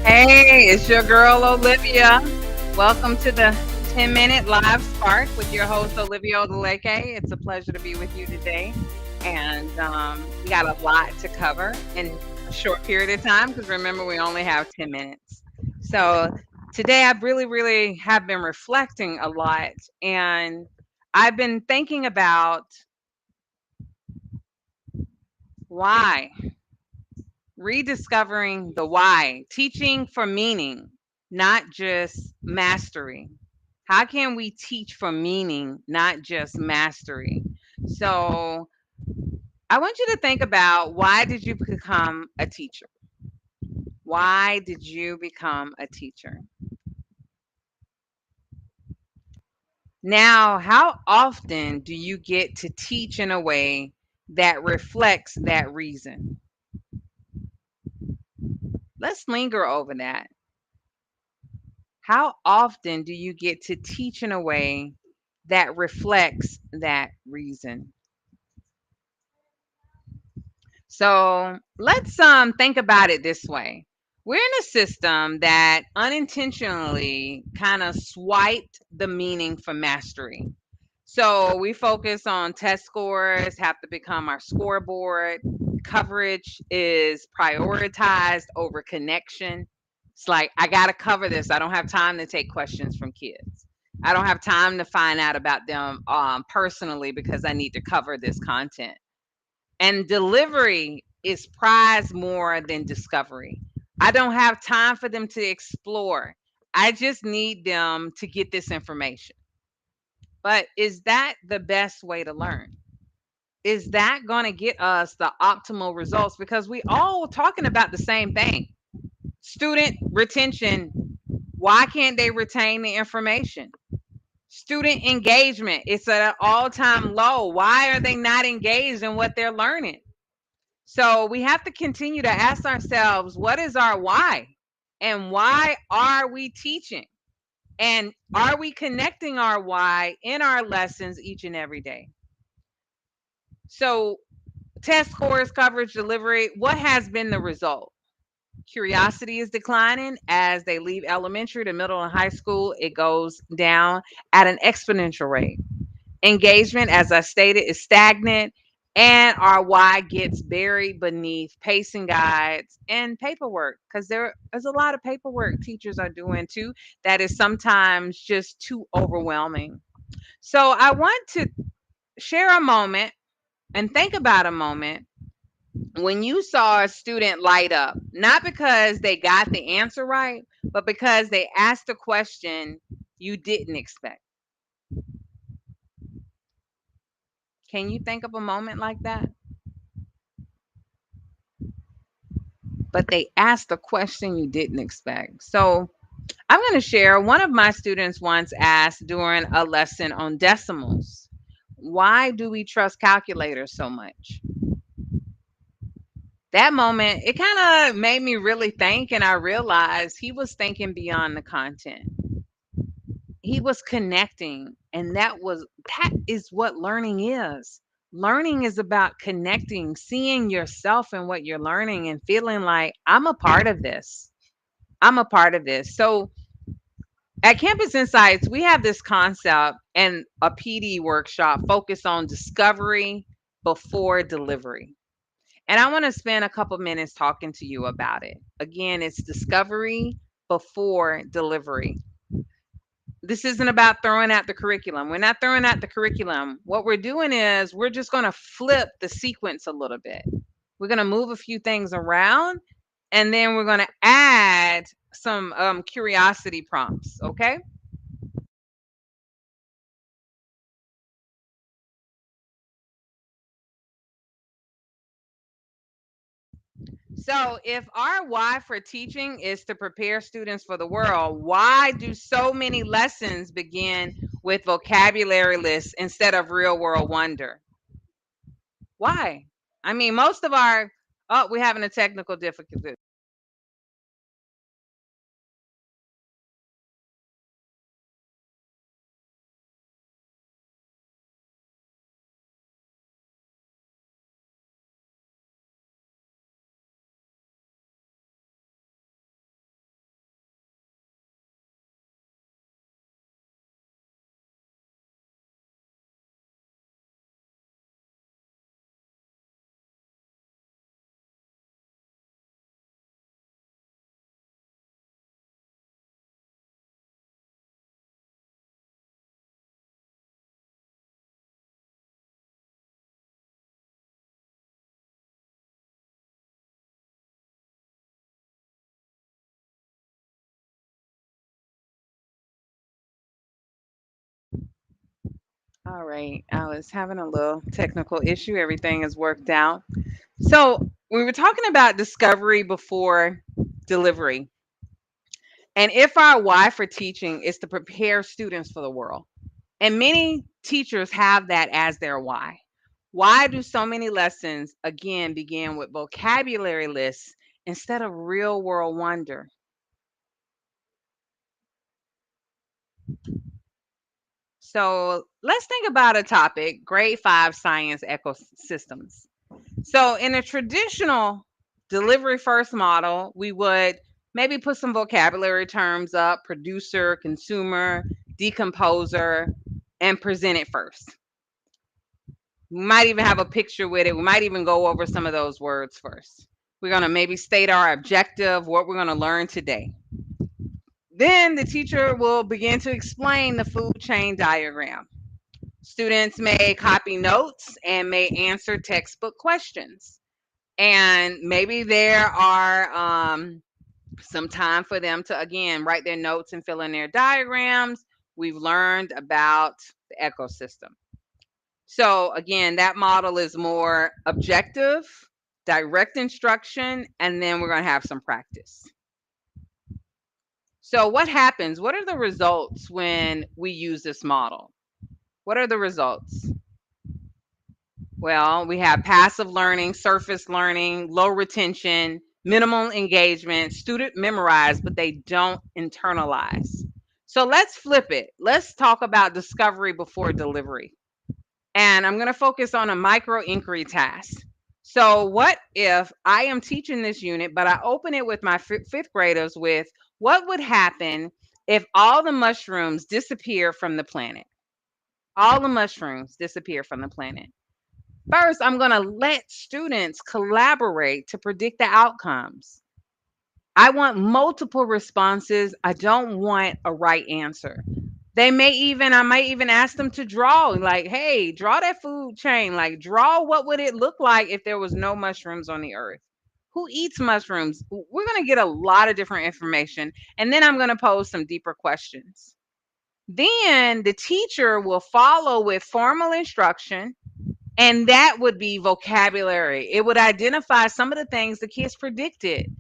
Hey, it's your girl Olivia. Welcome to the 10-minute live spark with your host Olivia Odileke. It's a pleasure to be with you today. And we got a lot to cover in a short period of time because remember, we only have 10 minutes. So today I really have been reflecting a lot and I've been thinking about why, rediscovering the why, teaching for meaning, not just mastery. How can we teach for meaning, not just mastery? So, I want you to think about why did you become a teacher? Why did you become a teacher? Now, how often do you get to teach in a way that reflects that reason? Let's linger over that. How often do you get to teach in a way that reflects that reason? So let's think about it this way. We're in a system that unintentionally kind of swiped the meaning for mastery. So we focus on test scores, have to become our scoreboard. Coverage is prioritized over connection. It's like, I got to cover this. I don't have time to take questions from kids. I don't have time to find out about them personally because I need to cover this content. And delivery is prized more than discovery. I don't have time for them to explore. I just need them to get this information. But is that the best way to learn? Is that going to get us the optimal results? Because we all talking about the same thing. Student retention. Why can't they retain the information? Student engagement. It's at an all-time low. Why are they not engaged in what they're learning? So we have to continue to ask ourselves, what is our why? And why are we teaching? And are we connecting our why in our lessons each and every day? So, test scores, coverage, delivery, what has been the result? Curiosity is declining as they leave elementary to middle and high school. It goes down at an exponential rate. Engagement, as I stated, is stagnant, and our why gets buried beneath pacing guides and paperwork because there's a lot of paperwork teachers are doing too that is sometimes just too overwhelming. So I want to share a moment and think about a moment when you saw a student light up, not because they got the answer right, but because they asked a question you didn't expect. Can you think of a moment like that? But they asked a question you didn't expect. So I'm going to share one of my students once asked during a lesson on decimals, why do we trust calculators so much? That moment, it kind of made me really think, and I realized he was thinking beyond the content. He was connecting, and that is what learning is. Learning is about connecting, seeing yourself in what you're learning and feeling like I'm a part of this. I'm a part of this. So at Campus Insights, we have this concept and a PD workshop focused on discovery before delivery. And I want to spend a couple minutes talking to you about it. Again, it's discovery before delivery. This isn't about throwing out the curriculum. We're not throwing out the curriculum. What we're doing is we're just going to flip the sequence a little bit. We're going to move a few things around and then we're going to add some curiosity prompts. Okay. So, if our why for teaching is to prepare students for the world, why do so many lessons begin with vocabulary lists instead of real world wonder? Why? I mean, most of our, oh, we're having a technical difficulty. All right. I was having a little technical issue. Everything is worked out. So, we were talking about discovery before delivery. And if our why for teaching is to prepare students for the world, and many teachers have that as their why. Why do so many lessons again begin with vocabulary lists instead of real world wonder? So let's think about a topic, grade 5 science ecosystems. So in a traditional delivery first model, we would maybe put some vocabulary terms up, producer, consumer, decomposer, and present it first. We might even have a picture with it. We might even go over some of those words first. We're going to maybe state our objective, what we're going to learn today. Then the teacher will begin to explain the food chain diagram. Students may copy notes and may answer textbook questions. And maybe there are some time for them to, again, write their notes and fill in their diagrams. We've learned about the ecosystem. So again, that model is more objective, direct instruction, and then we're going to have some practice. So what happens? What are the results when we use this model? What are the results? Well, we have passive learning, surface learning, low retention, minimal engagement, student memorize, but they don't internalize. So let's flip it. Let's talk about discovery before delivery. And I'm going to focus on a micro inquiry task. So, what if I am teaching this unit, but I open it with my fifth graders with what would happen if all the mushrooms disappear from the planet? All the mushrooms disappear from the planet. First, I'm going to let students collaborate to predict the outcomes. I want multiple responses. I don't want a right answer. I might even ask them to draw, like, hey, draw that food chain. Like, draw what would it look like if there was no mushrooms on the earth? Who eats mushrooms? We're going to get a lot of different information. And then I'm going to pose some deeper questions. Then the teacher will follow with formal instruction, and that would be vocabulary. It would identify some of the things the kids predicted.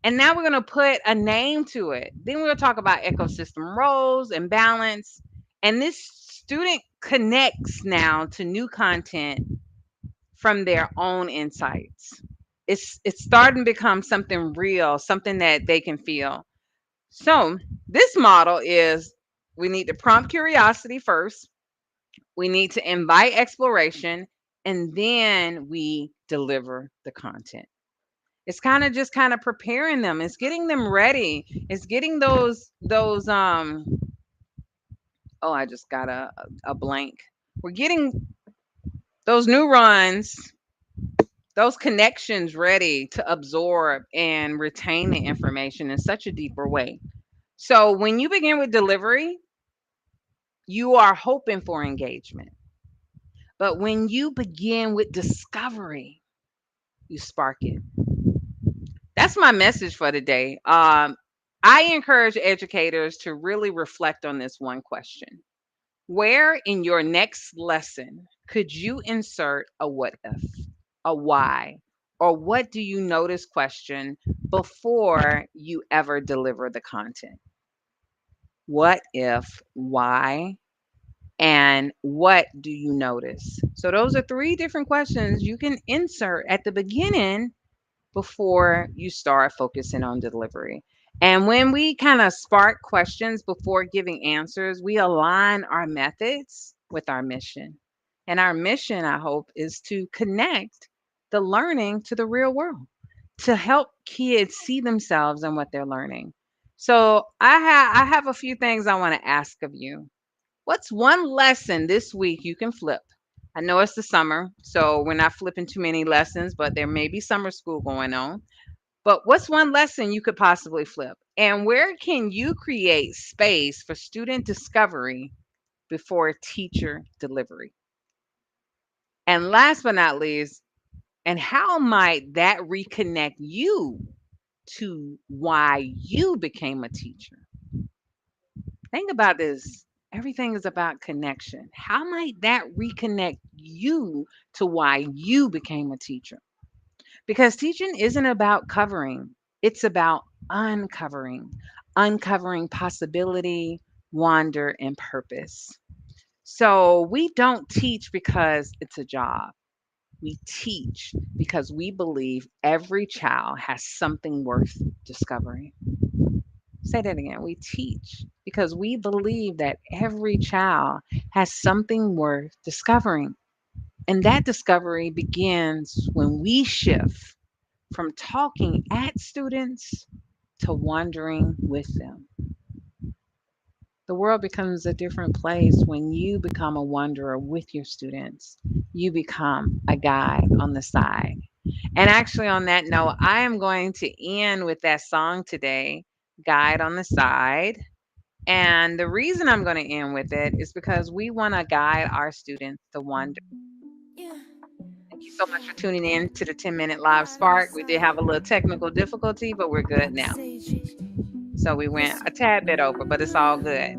And now we're going to put a name to it. Then we're going to talk about ecosystem roles and balance. And this student connects now to new content from their own insights. It's starting to become something real, something that they can feel. So this model is, we need to prompt curiosity first. We need to invite exploration, and then we deliver the content. It's kind of just kind of preparing them. It's getting them ready. It's getting those oh, I just got a blank. We're getting those neurons, those connections ready to absorb and retain the information in such a deeper way. So when you begin with delivery, you are hoping for engagement. But when you begin with discovery, you spark it. That's my message for today. I encourage educators to really reflect on this one question. Where in your next lesson could you insert a what if, a why, or what do you notice question before you ever deliver the content? What if, why, and what do you notice? So, those are three different questions you can insert at the beginning before you start focusing on delivery. And when we kind of spark questions before giving answers, we align our methods with our mission. And our mission, I hope, is to connect the learning to the real world, to help kids see themselves in what they're learning. So I have a few things I want to ask of you. What's one lesson this week you can flip? I know it's the summer, so we're not flipping too many lessons, but there may be summer school going on. But what's one lesson you could possibly flip? And where can you create space for student discovery before teacher delivery? And last but not least, and how might that reconnect you to why you became a teacher? Think about this. Everything is about connection. How might that reconnect you to why you became a teacher? Because teaching isn't about covering, it's about uncovering, uncovering possibility, wonder, and purpose. So we don't teach because it's a job. We teach because we believe every child has something worth discovering. Say that again. We teach because we believe that every child has something worth discovering. And that discovery begins when we shift from talking at students to wandering with them. The world becomes a different place when you become a wanderer with your students. You become a guide on the side. And actually, on that note, I am going to end with that song today, Guide on the Side. And the reason I'm going to end with it is because we want to guide our students to wander. Yeah, Thank you so much for tuning in to the 10-minute live God on the spark. We did have a side, little technical difficulty, but we're good like the now. sage. So we went a Listen, tad bit over, but it's all good.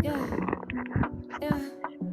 yeah, yeah,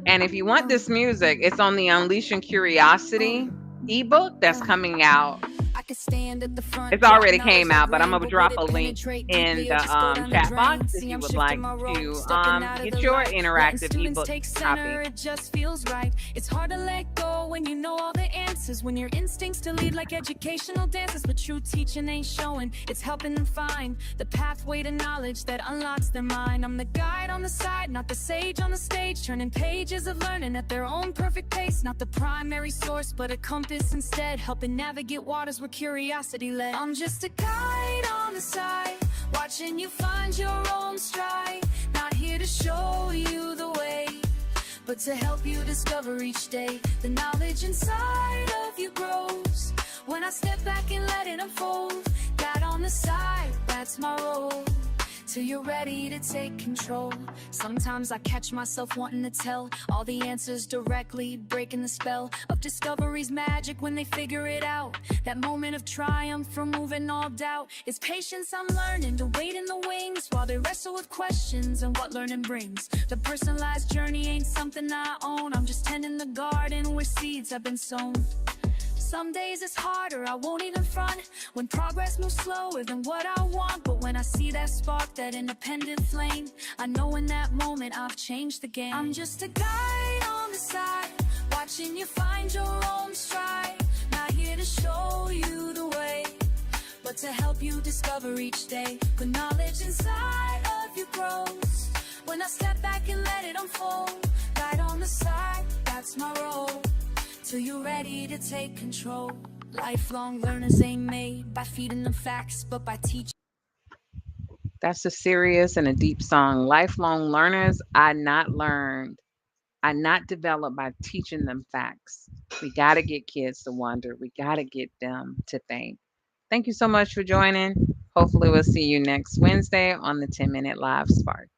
And if you want uh, this music, it's on the Unleashing uh, Curiosity ebook that's yeah. coming out. I could stand at the front, It's drop already knowledge came like out, but I'm rain, gonna but would drop a it link penetrate in deeply or the just go down the chat box drain? if See, you I'm would like shifting my role, to stepping out of get the your light, letting interactive students ebook take center, copy. it just feels right. It's hard to let go when you know all the answers, when your instincts to lead like educational dances, but true teaching ain't showing, it's helping them find the pathway to knowledge that unlocks their mind. I'm the guide on the side, not the sage on the stage, turning pages of learning at their own perfect pace, not the primary source, but a compass instead, helping navigate waters where curiosity led. I'm just a guide on the side, watching you find your own stride, not here to show you the way, but to help you discover each day. The knowledge inside of you grows when I step back and let it unfold. Guide on the side, that's my role, till you're ready to take control. Sometimes I catch myself wanting to tell all the answers directly, breaking the spell of discovery's magic when they figure it out. That moment of triumph, removing all doubt. It's patience I'm learning to wait in the wings while they wrestle with questions and what learning brings. The personalized journey ain't something I own, I'm just tending the garden where seeds have been sown. Some days it's harder, I won't even front, when progress moves slower than what I want. But when I see that spark, that independent flame, I know in that moment I've changed the game. I'm just a guide on the side, watching you find your own stride, not here to show you the way, but to help you discover each day. Good knowledge inside of you grows when I step back and let it unfold. Guide on the side, that's my role, till you're ready to take control. Lifelong learners ain't made by feeding them facts, but by teaching. That's a serious and a deep song. Lifelong learners are not developed by teaching them facts. We got to get kids to wonder. We got to get them to think. Thank you so much for joining. Hopefully, we'll see you next Wednesday on the 10-minute live spark.